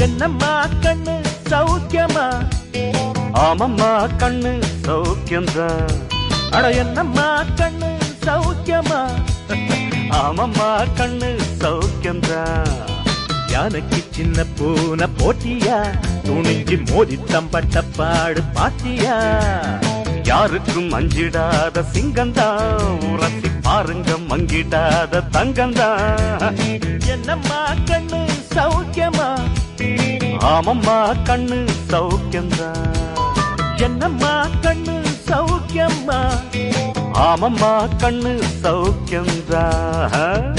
என்னம்மா கண்ணு சௌக்கியமா? ஆமம்மா கண்ணு சௌக்கியம்தான். அட என்னம்மா கண்ணு சௌக்கியமா? ஆமம்மா கண்ணு சௌக்கியம்தான். யானைக்கு சின்ன பூனை போட்டியா? துணிஞ்சு மோதி தம்பட்ட பாடு பாத்தியா? யாருக்கும் அஞ்சிடாத சிங்கந்தான், உரசி பாருங்க மங்கிடாத தங்கந்தான். என்னம்மா கண்ணு சௌக்கியமா? ஆமம்மா கண்ணு சௌக்கியம்தான். என்னம்மா கண்ணு சௌக்கியமா? ஆமம்மா கண்ணு சௌக்கியம்தான்.